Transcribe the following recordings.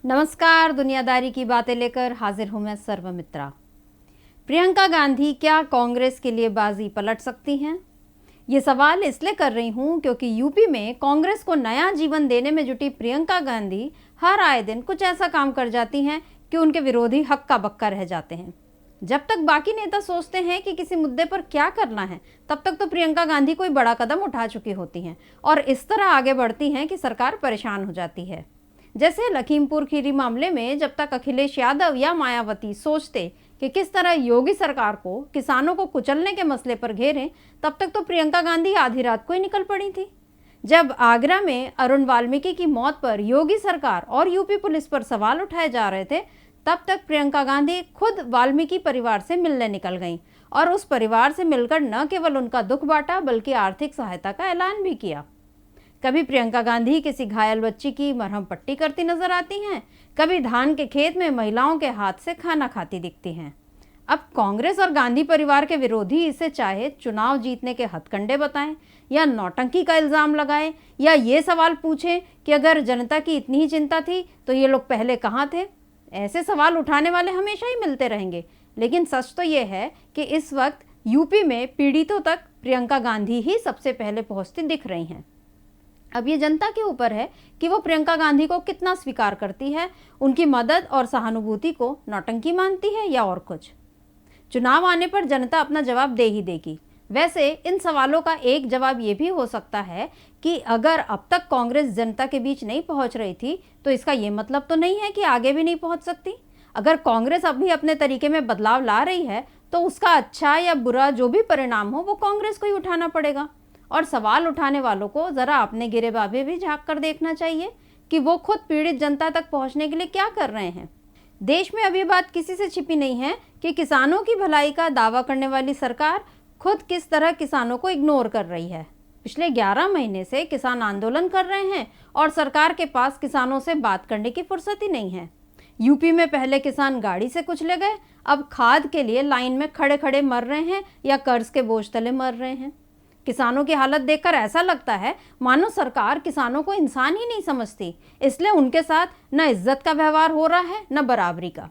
नमस्कार, दुनियादारी की बातें लेकर हाजिर हूं मैं सर्वमित्रा। प्रियंका गांधी क्या कांग्रेस के लिए बाजी पलट सकती हैं? ये सवाल इसलिए कर रही हूं क्योंकि यूपी में कांग्रेस को नया जीवन देने में जुटी प्रियंका गांधी हर आए दिन कुछ ऐसा काम कर जाती हैं कि उनके विरोधी हक्का बक्का रह जाते हैं। जब तक बाकी नेता सोचते हैं कि किसी मुद्दे पर क्या करना है, तब तक तो प्रियंका गांधी कोई बड़ा कदम उठा चुकी होती हैं और इस तरह आगे बढ़ती हैं कि सरकार परेशान हो जाती है। जैसे लखीमपुर खीरी मामले में जब तक अखिलेश यादव या मायावती सोचते कि किस तरह योगी सरकार को किसानों को कुचलने के मसले पर घेरें, तब तक तो प्रियंका गांधी आधी रात को ही निकल पड़ी थी। जब आगरा में अरुण वाल्मीकि की मौत पर योगी सरकार और यूपी पुलिस पर सवाल उठाए जा रहे थे, तब तक प्रियंका गांधी खुद वाल्मीकि परिवार से मिलने निकल गईं और उस परिवार से मिलकर न केवल उनका दुख बांटा बल्कि आर्थिक सहायता का ऐलान भी किया। कभी प्रियंका गांधी किसी घायल बच्ची की मरहम पट्टी करती नजर आती हैं, कभी धान के खेत में महिलाओं के हाथ से खाना खाती दिखती हैं। अब कांग्रेस और गांधी परिवार के विरोधी इसे चाहे चुनाव जीतने के हथकंडे बताएं या नौटंकी का इल्जाम लगाएं या ये सवाल पूछें कि अगर जनता की इतनी ही चिंता थी तो ये लोग पहले कहाँ थे। ऐसे सवाल उठाने वाले हमेशा ही मिलते रहेंगे, लेकिन सच तो ये है कि इस वक्त यूपी में पीड़ितों तक प्रियंका गांधी ही सबसे पहले पहुंचती दिख रही हैं। अब ये जनता के ऊपर है कि वो प्रियंका गांधी को कितना स्वीकार करती है, उनकी मदद और सहानुभूति को नौटंकी मानती है या और कुछ। चुनाव आने पर जनता अपना जवाब दे ही देगी। वैसे इन सवालों का एक जवाब ये भी हो सकता है कि अगर अब तक कांग्रेस जनता के बीच नहीं पहुंच रही थी तो इसका ये मतलब तो नहीं है कि आगे भी नहीं पहुंच सकती। अगर कांग्रेस अब भी अपने तरीके में बदलाव ला रही है तो उसका अच्छा या बुरा जो भी परिणाम हो वो कांग्रेस को ही उठाना पड़ेगा। और सवाल उठाने वालों को जरा अपने गिरेबाबे भी झांक कर देखना चाहिए कि वो खुद पीड़ित जनता तक पहुंचने के लिए क्या कर रहे हैं। देश में अब ये बात किसी से छिपी नहीं है कि किसानों की भलाई का दावा करने वाली सरकार खुद किस तरह किसानों को इग्नोर कर रही है। पिछले 11 महीने से किसान आंदोलन कर रहे हैं और सरकार के पास किसानों से बात करने की फुर्सत ही नहीं है। यूपी में पहले किसान गाड़ी से कुचले गए, अब खाद के लिए लाइन में खड़े खड़े मर रहे हैं या कर्ज के बोझ तले मर रहे हैं। किसानों की हालत देखकर ऐसा लगता है मानो सरकार किसानों को इंसान ही नहीं समझती, इसलिए उनके साथ न इज्जत का व्यवहार हो रहा है न बराबरी का।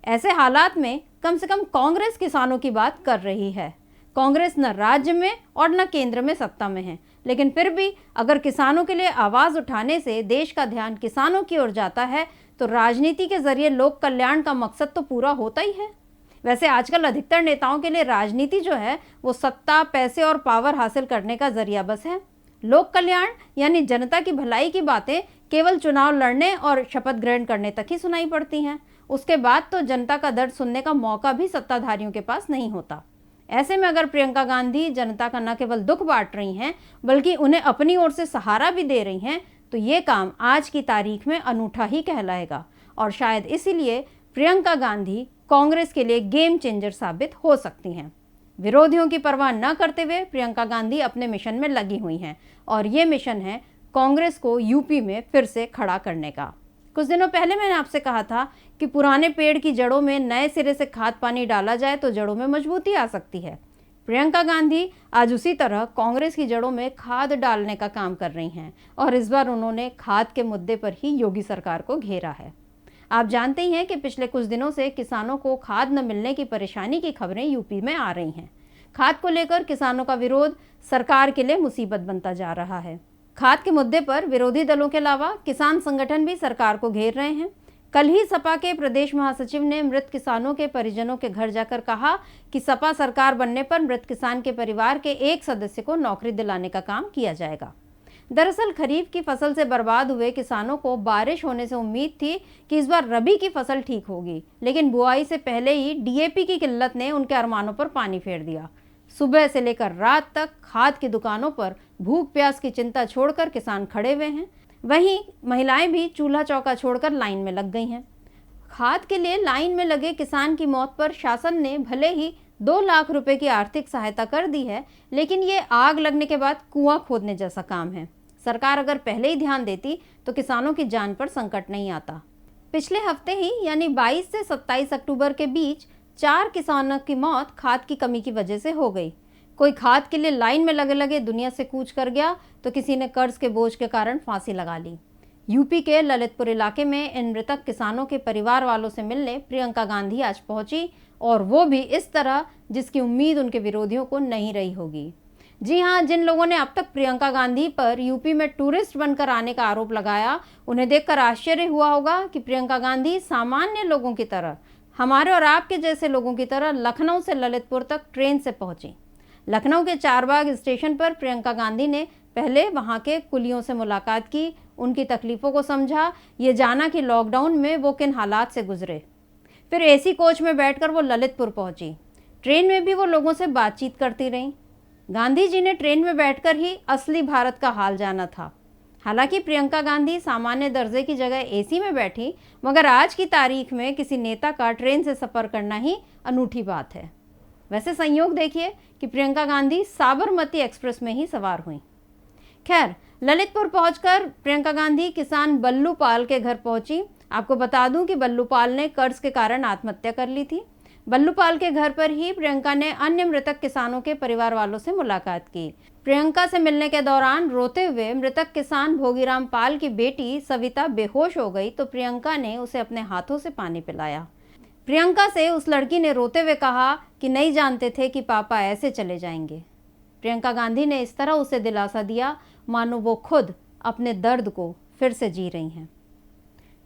ऐसे हालात में कम से कम कांग्रेस किसानों की बात कर रही है। कांग्रेस न राज्य में और न केंद्र में सत्ता में है, लेकिन फिर भी अगर किसानों के लिए आवाज उठाने से देश का ध्यान किसानों की ओर जाता है तो राजनीति के जरिए लोक कल्याण का मकसद तो पूरा होता ही है। वैसे आजकल अधिकतर नेताओं के लिए राजनीति जो है वो सत्ता, पैसे और पावर हासिल करने का जरिया बस है। लोक कल्याण यानी जनता की भलाई की बातें केवल चुनाव लड़ने और शपथ ग्रहण करने तक ही सुनाई पड़ती हैं। उसके बाद तो जनता का दर्द सुनने का मौका भी सत्ताधारियों के पास नहीं होता। ऐसे में अगर प्रियंका गांधी जनता का न केवल दुख बांट रही हैं बल्कि उन्हें अपनी ओर से सहारा भी दे रही हैं तो ये काम आज की तारीख में अनूठा ही कहलाएगा और शायद इसीलिए प्रियंका गांधी कांग्रेस के लिए गेम चेंजर साबित हो सकती हैं। विरोधियों की परवाह न करते हुए प्रियंका गांधी अपने मिशन में लगी हुई हैं और ये मिशन है कांग्रेस को यूपी में फिर से खड़ा करने का। कुछ दिनों पहले मैंने आपसे कहा था कि पुराने पेड़ की जड़ों में नए सिरे से खाद पानी डाला जाए तो जड़ों में मजबूती आ सकती है। प्रियंका गांधी आज उसी तरह कांग्रेस की जड़ों में खाद डालने का काम कर रही हैं और इस बार उन्होंने खाद के मुद्दे पर ही योगी सरकार को घेरा है। आप जानते ही हैं कि पिछले कुछ दिनों से किसानों को खाद न मिलने की परेशानी की खबरें यूपी में आ रही हैं। खाद को लेकर किसानों का विरोध सरकार के लिए मुसीबत बनता जा रहा है। खाद के मुद्दे पर विरोधी दलों के अलावा किसान संगठन भी सरकार को घेर रहे हैं। कल ही सपा के प्रदेश महासचिव ने मृत किसानों के परिजनों के घर जाकर कहा कि सपा सरकार बनने पर मृत किसान के परिवार के एक सदस्य को नौकरी दिलाने का काम किया जाएगा। दरअसल खरीफ की फसल से बर्बाद हुए किसानों को बारिश होने से उम्मीद थी कि इस बार रबी की फसल ठीक होगी, लेकिन बुआई से पहले ही डीएपी की किल्लत ने उनके अरमानों पर पानी फेर दिया। सुबह से लेकर रात तक खाद की दुकानों पर भूख प्यास की चिंता छोड़कर किसान खड़े हुए हैं। वहीं महिलाएं भी चूल्हा चौका छोड़कर लाइन में लग गई हैं। खाद के लिए लाइन में लगे किसान की मौत पर शासन ने भले ही 2 लाख रुपए की आर्थिक सहायता कर दी है, लेकिन ये आग लगने के बाद कुआं खोदने जैसा काम है। सरकार अगर पहले ही ध्यान देती तो किसानों की जान पर संकट नहीं आता। पिछले हफ्ते ही यानी 22 से 27 अक्टूबर के बीच 4 किसानों की मौत खाद की कमी की वजह से हो गई। कोई खाद के लिए लाइन में लगे लगे दुनिया से कूच कर गया तो किसी ने कर्ज के बोझ के कारण फांसी लगा ली। यूपी के ललितपुर इलाके में इन मृतक किसानों के परिवार वालों से मिलने प्रियंका गांधी आज पहुंची, और वो भी इस तरह जिसकी उम्मीद उनके विरोधियों को नहीं रही होगी। जी हां, जिन लोगों ने अब तक प्रियंका गांधी पर यूपी में टूरिस्ट बनकर आने का आरोप लगाया, उन्हें देखकर आश्चर्य हुआ होगा कि प्रियंका गांधी सामान्य लोगों की तरह, हमारे और आपके जैसे लोगों की तरह लखनऊ से ललितपुर तक ट्रेन से पहुंची। लखनऊ के चारबाग स्टेशन पर प्रियंका गांधी ने पहले वहां के कुलियों से मुलाकात की, उनकी तकलीफों को समझा, ये जाना कि लॉकडाउन में वो किन हालात से गुजरे। फिर एसी कोच में बैठकर वो ललितपुर पहुंची। ट्रेन में भी वो लोगों से बातचीत करती रहीं। गांधी जी ने ट्रेन में बैठकर ही असली भारत का हाल जाना था। हालांकि प्रियंका गांधी सामान्य दर्जे की जगह एसी में बैठी, मगर आज की तारीख में किसी नेता का ट्रेन से सफ़र करना ही अनूठी बात है। वैसे संयोग देखिए कि प्रियंका गांधी साबरमती एक्सप्रेस में ही सवार हुई। खैर, ललितपुर पहुंचकर प्रियंका गांधी किसान बल्लू पाल के घर पहुंची। आपको बता दूं कि बल्लू पाल ने कर्ज के कारण आत्महत्या कर ली थी। बल्लू पाल के घर पर ही प्रियंका ने अन्य मृतक किसानों के परिवार वालों से मुलाकात की। प्रियंका से मिलने के दौरान रोते हुए मृतक किसान भोगीराम पाल की बेटी सविता बेहोश हो गई, तो प्रियंका ने उसे अपने हाथों से पानी पिलाया। प्रियंका से उस लड़की ने रोते हुए कहा कि नहीं जानते थे कि पापा ऐसे चले जाएंगे। प्रियंका गांधी ने इस तरह उसे दिलासा दिया मानो वो खुद अपने दर्द को फिर से जी रही हैं।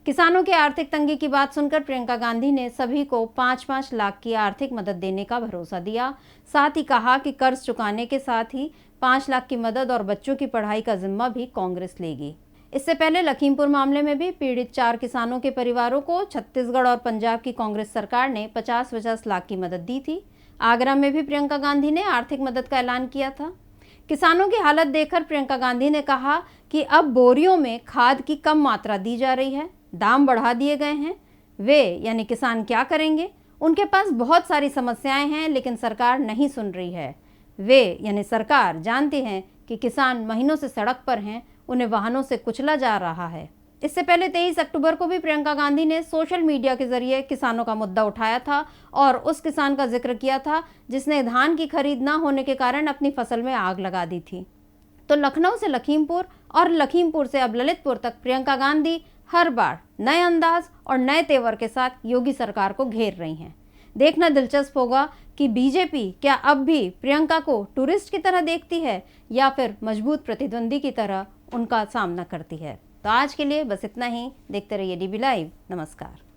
किसानों की आर्थिक तंगी की बात सुनकर प्रियंका गांधी ने सभी को 5-5 लाख की आर्थिक मदद देने का भरोसा दिया। साथ ही कहा कि कर्ज चुकाने के साथ ही 5 लाख की मदद और बच्चों की पढ़ाई का जिम्मा भी कांग्रेस लेगी। इससे पहले लखीमपुर मामले में भी पीड़ित 4 किसानों के परिवारों को छत्तीसगढ़ और पंजाब की कांग्रेस सरकार ने 50-50 लाख की मदद दी थी। आगरा में भी प्रियंका गांधी ने आर्थिक मदद का ऐलान किया था। किसानों की हालत देखकर प्रियंका गांधी ने कहा कि अब बोरियों में खाद की कम मात्रा दी जा रही है, दाम बढ़ा दिए गए हैं। वे यानी किसान क्या करेंगे? उनके पास बहुत सारी समस्याएं हैं, लेकिन सरकार नहीं सुन रही है। वे यानी सरकार जानती हैं कि किसान महीनों से सड़क पर हैं, उन्हें वाहनों से कुचला जा रहा है। इससे पहले 23 अक्टूबर को भी प्रियंका गांधी ने सोशल मीडिया के जरिए किसानों का मुद्दा उठाया था और उस किसान का जिक्र किया था जिसने धान की खरीद न होने के कारण अपनी फसल में आग लगा दी थी। तो लखनऊ से लखीमपुर और लखीमपुर से अब ललितपुर तक प्रियंका गांधी हर बार नए अंदाज और नए तेवर के साथ योगी सरकार को घेर रही हैं। देखना दिलचस्प होगा कि बीजेपी क्या अब भी प्रियंका को टूरिस्ट की तरह देखती है या फिर मजबूत प्रतिद्वंदी की तरह उनका सामना करती है। तो आज के लिए बस इतना ही। देखते रहिए डीबी लाइव। नमस्कार।